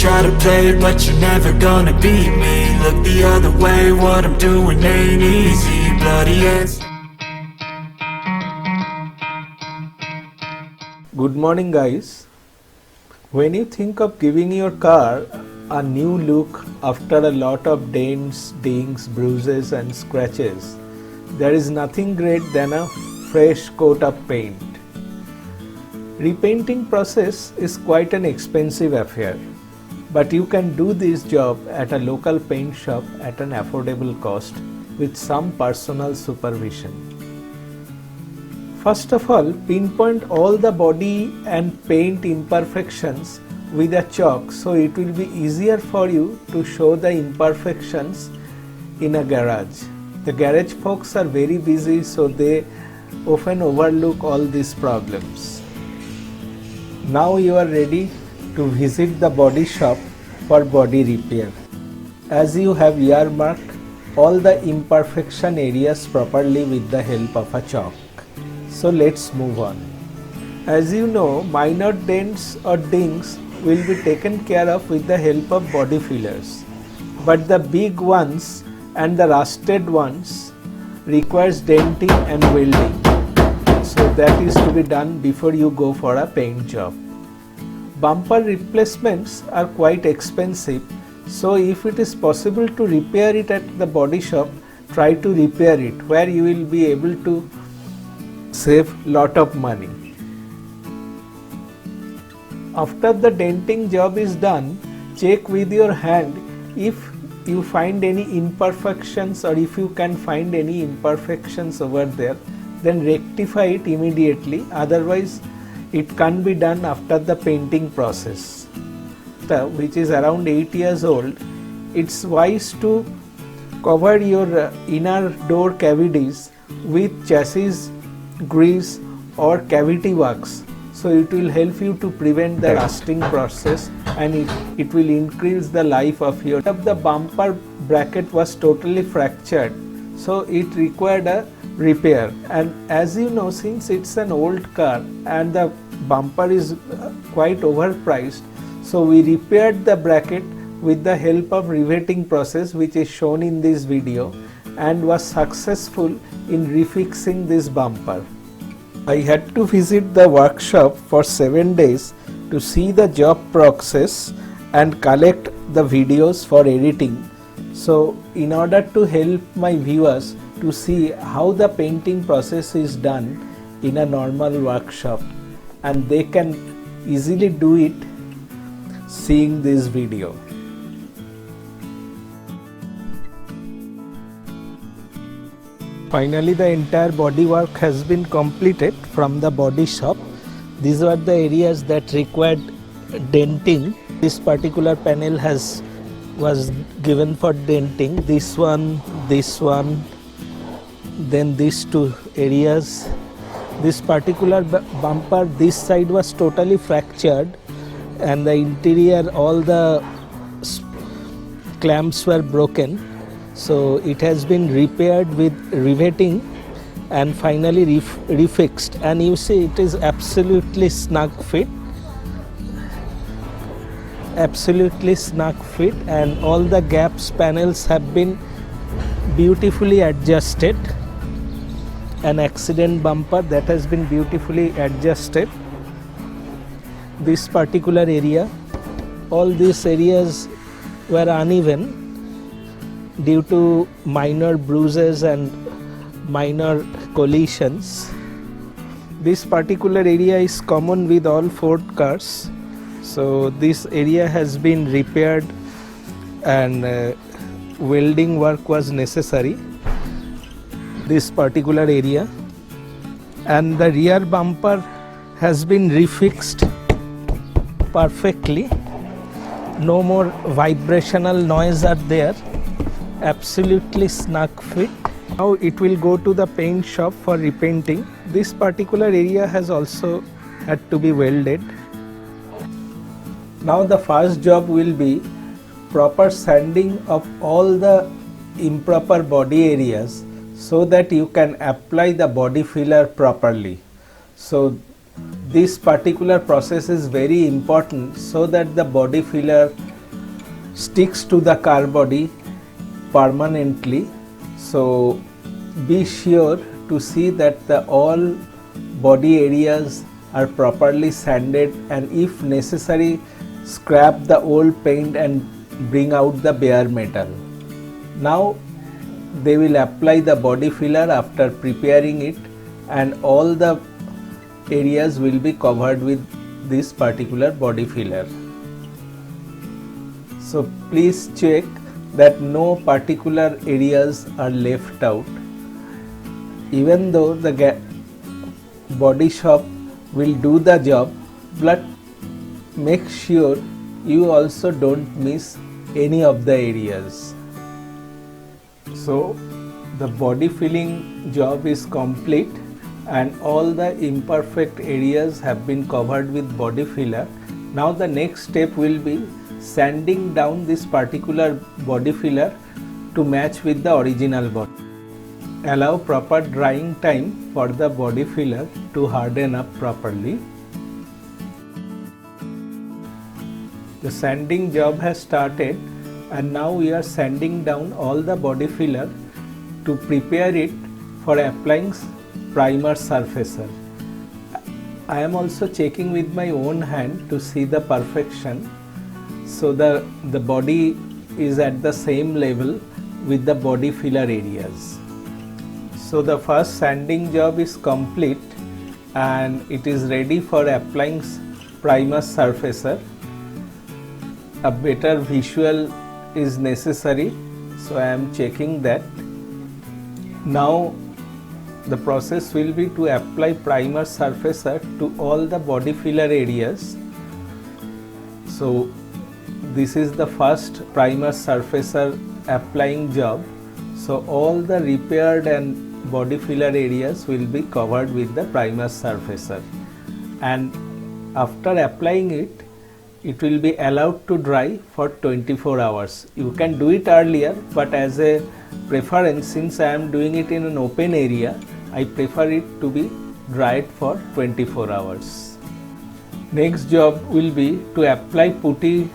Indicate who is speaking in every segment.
Speaker 1: try to play, but you're never gonna beat me. Look the other way, what I'm doing ain't easy. Bloody hands.
Speaker 2: Good morning, guys. When you think of giving your car a new look after a lot of dents, dings, bruises and scratches, there is nothing great than a fresh coat of paint. Repainting process is quite an expensive affair, but you can do this job at a local paint shop at an affordable cost with some personal supervision. First of all, pinpoint all the body and paint imperfections with a chalk, so it will be easier for you to show the imperfections in a garage. The garage folks are very busy, so they often overlook all these problems. Now you are ready to visit the body shop for body repair, as you have earmarked all the imperfection areas properly with the help of a chalk. So let's move on. As you know, minor dents or dings will be taken care of with the help of body fillers, but the big ones and the rusted ones requires denting and welding, so that is to be done before you go for a paint job. Bumper replacements are quite expensive, so if it is possible to repair it at the body shop, try to repair it, where you will be able to save lot of money. After the denting job is done, check with your hand if you find any imperfections, or if you can find any imperfections over there, then rectify it immediately, otherwise it can't be done after the painting process. Which is around 8 years old, it's wise to cover your inner door cavities with chassis grease or cavity wax, so it will help you to prevent the rusting process, and it will increase the life of your. The bumper bracket was totally fractured, so it required a repair, and as you know, since it's an old car and the bumper is quite overpriced, so we repaired the bracket with the help of riveting process, which is shown in this video, and was successful in refixing this bumper. I had to visit the workshop for 7 days to see the job process and collect the videos for editing. So in order to help my viewers to see how the painting process is done in a normal workshop, and they can easily do it seeing this video. Finally, the entire body work has been completed from the body shop. These were the areas that required denting. This particular panel was given for denting. This one, then these two areas. This particular bumper, this side was totally fractured, and the interior, all the clamps were broken. So it has been repaired with riveting and finally refixed, and you see it is absolutely snug fit, and all the gaps panels have been beautifully adjusted. An accident bumper that has been beautifully adjusted. This particular area, all these areas were uneven due to minor bruises and minor collisions. This particular area is common with all Ford cars, so this area has been repaired, and welding work was necessary. This particular area, and the rear bumper has been refixed perfectly. No more vibrational noise are there. Absolutely snug fit. Now it will go to the paint shop for repainting. This particular area has also had to be welded. Now the first job will be proper sanding of all the improper body areas, so that you can apply the body filler properly. So this particular process is very important, so that the body filler sticks to the car body permanently. So be sure to see that the all body areas are properly sanded, and if necessary scrap the old paint and bring out the bare metal. Now they will apply the body filler after preparing it, and all the areas will be covered with this particular body filler. So please check that no particular areas are left out. Even though the body shop will do the job, but make sure you also don't miss any of the areas. So the body filling job is complete and all the imperfect areas have been covered with body filler. Now the next step will be sanding down this particular body filler to match with the original body. Allow proper drying time for the body filler to harden up properly. The sanding job has started, and now we are sanding down all the body filler to prepare it for applying primer surfacer. I am also checking with my own hand to see the perfection, so the body is at the same level with the body filler areas. So the first sanding job is complete and it is ready for applying primer surfacer. A better visual is necessary, so I am checking that. Now the process will be to apply primer surfacer to all the body filler areas. So this is the first primer surfacer applying job. So all the repaired and body filler areas will be covered with the primer surfacer, and after applying it, it will be allowed to dry for 24 hours. You can do it earlier, but as a preference, since I am doing it in an open area, I prefer it to be dried for 24 hours. Next job will be to apply putty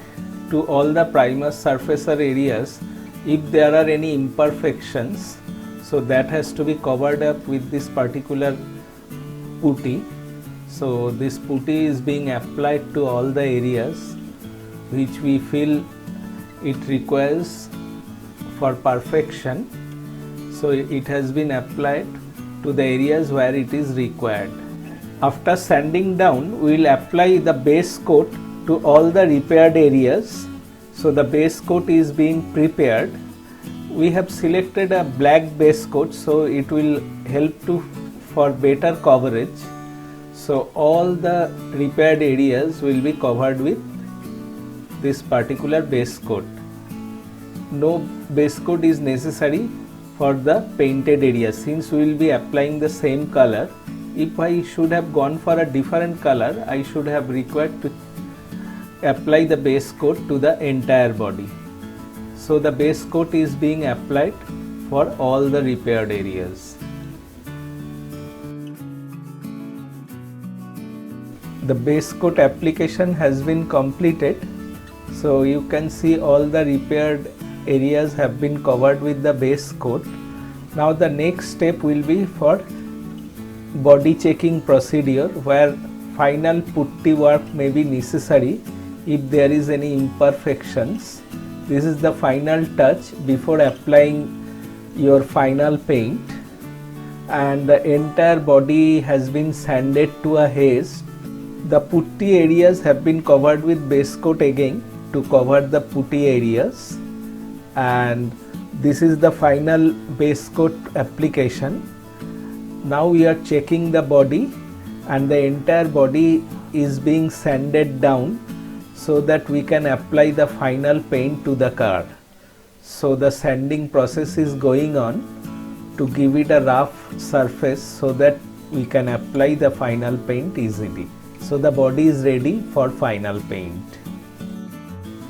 Speaker 2: to all the primer surfacer areas if there are any imperfections. So that has to be covered up with this particular putty. So this putty is being applied to all the areas which we feel it requires for perfection. So it has been applied to the areas where it is required. After sanding down, we will apply the base coat to all the repaired areas. So the base coat is being prepared. We have selected a black base coat, so it will help for better coverage. So all the repaired areas will be covered with this particular base coat. No base coat is necessary for the painted area, since we will be applying the same color. If I should have gone for a different color, I should have required to apply the base coat to the entire body. So the base coat is being applied for all the repaired areas. The base coat application has been completed. So you can see all the repaired areas have been covered with the base coat. Now the next step will be for body checking procedure, where final putty work may be necessary if there is any imperfections. This is the final touch before applying your final paint, and the entire body has been sanded to a haze. The putty areas have been covered with base coat again to cover the putty areas, and this is the final base coat application. Now we are checking the body, and the entire body is being sanded down so that we can apply the final paint to the car. So the sanding process is going on to give it a rough surface so that we can apply the final paint easily. So the body is ready for final paint.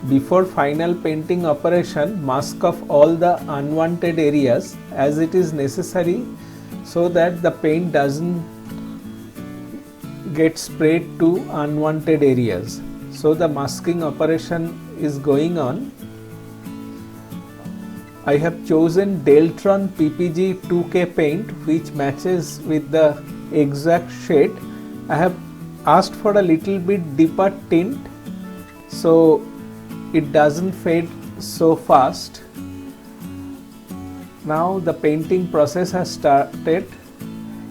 Speaker 2: Before final painting operation, mask off all the unwanted areas as it is necessary, so that the paint doesn't get sprayed to unwanted areas. So the masking operation is going on I have chosen Deltron PPG 2K paint, which matches with the exact shade. I have asked for a little bit deeper tint so it doesn't fade so fast. Now the painting process has started.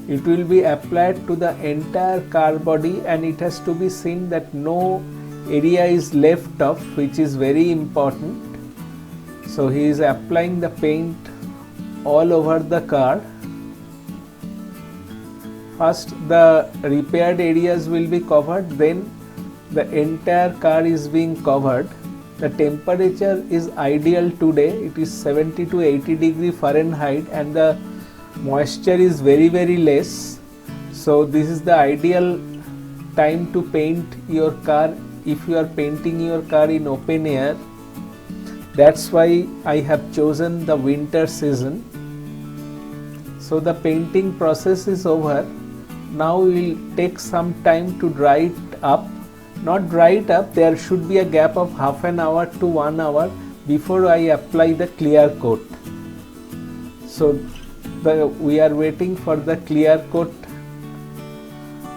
Speaker 2: It will be applied to the entire car body, and it has to be seen that no area is left off, which is very important. So he is applying the paint all over the car. First the repaired areas will be covered, then the entire car is being covered. The temperature is ideal today. It is 70 to 80 degree Fahrenheit and the moisture is very less. So this is the ideal time to paint your car if you are painting your car in open air. That's why I have chosen the winter season. So the painting process is over. Now we will take some time to dry it up. Not dry it up, there should be a gap of half an hour to 1 hour before I apply the clear coat. So we are waiting for the clear coat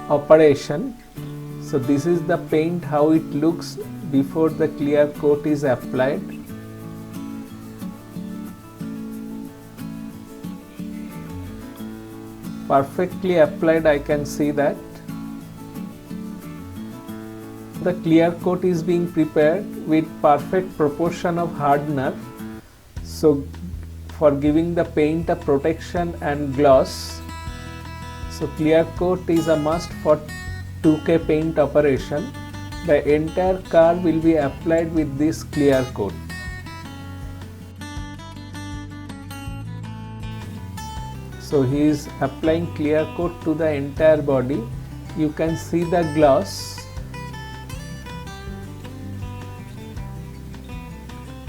Speaker 2: operation. So this is the paint, how it looks before the clear coat is applied. Perfectly applied, I can see that. The clear coat is being prepared with perfect proportion of hardener, so for giving the paint a protection and gloss. So clear coat is a must for 2K paint operation. The entire car will be applied with this clear coat. So he is applying clear coat to the entire body. You can see the gloss.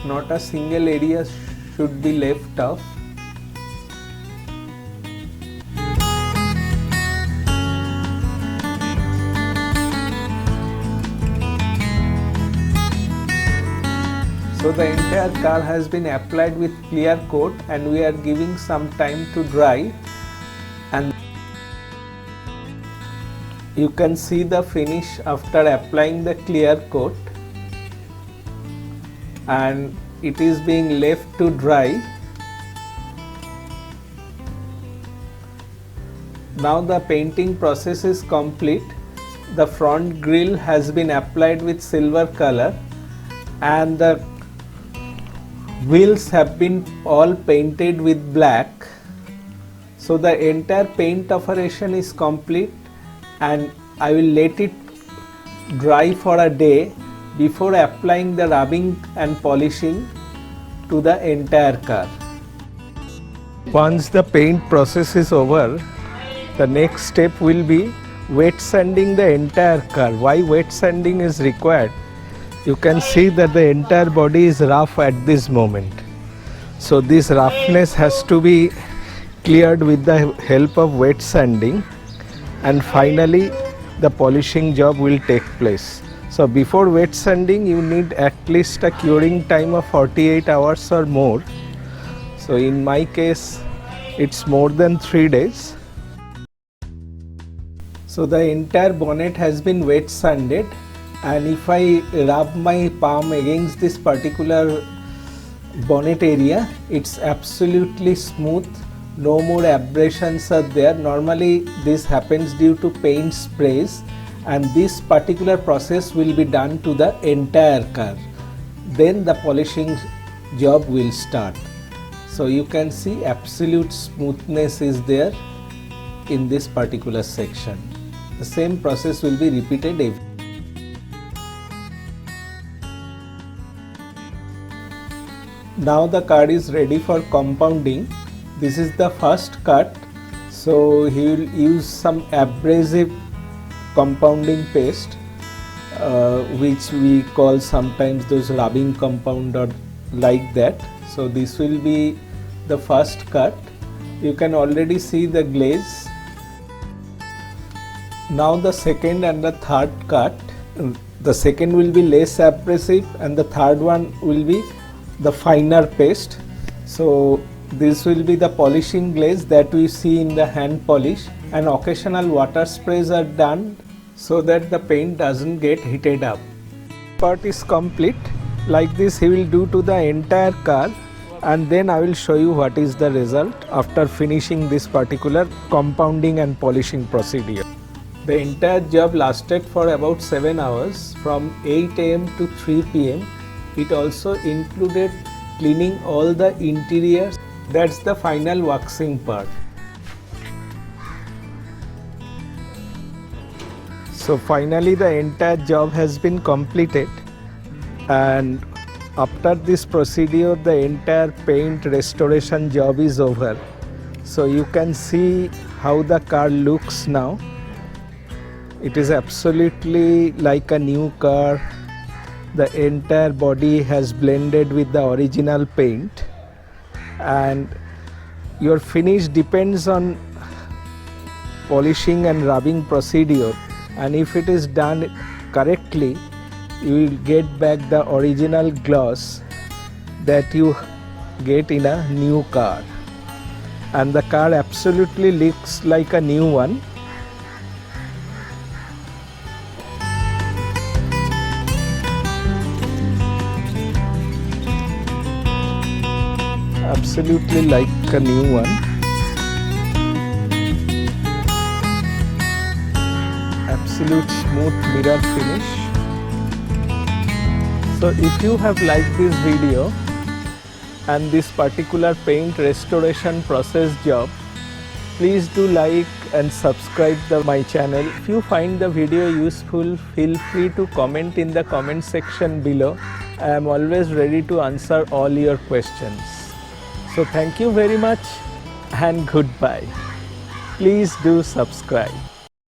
Speaker 2: Not a single area should be left off. So the entire car has been applied with clear coat and we are giving some time to dry, and you can see the finish after applying the clear coat, and it is being left to dry. Now the painting process is complete. The front grille has been applied with silver color and the wheels have been all painted with black. So the entire paint operation is complete and I will let it dry for a day before applying the rubbing and polishing to the entire car. Once the paint process is over, the next step will be wet sanding the entire car. Why wet sanding is required? You can see that the entire body is rough at this moment. So this roughness has to be cleared with the help of wet sanding, and finally the polishing job will take place. So before wet sanding you need at least a curing time of 48 hours or more. So in my case it's more than 3 days. So the entire bonnet has been wet sanded, and if I rub my palm against this particular bonnet area, it's absolutely smooth, no more abrasions are there. Normally this happens due to paint sprays, and this particular process will be done to the entire car. Then the polishing job will start. So you can see absolute smoothness is there in this particular section. The same process will be repeated every. Now the car is ready for compounding. This is the first cut. So he will use some abrasive compounding paste, which we call sometimes those rubbing compound or like that. So this will be the first cut. You can already see the glaze. Now the second and the third cut. The second will be less abrasive and the third one will be the finer paste. So this will be the polishing glaze that we see in the hand polish, and occasional water sprays are done so that the paint doesn't get heated up. Part is complete. Like this he will do to the entire car, and then I will show you what is the result after finishing this particular compounding and polishing procedure. The entire job lasted for about 7 hours from 8 am to 3 pm. It also included cleaning all the interiors. That's the final waxing part. So finally the entire job has been completed, and after this procedure the entire paint restoration job is over. So you can see how the car looks now. It is absolutely like a new car. The entire body has blended with the original paint, and your finish depends on polishing and rubbing procedure, and if it is done correctly you will get back the original gloss that you get in a new car, and the car absolutely looks like a new one. Absolutely like a new one. Absolute smooth mirror finish. So if you have liked this video and this particular paint restoration process job, please do like and subscribe my channel. If you find the video useful, feel free to comment in the comment section below. I am always ready to answer all your questions. So thank you very much and goodbye. Please do subscribe.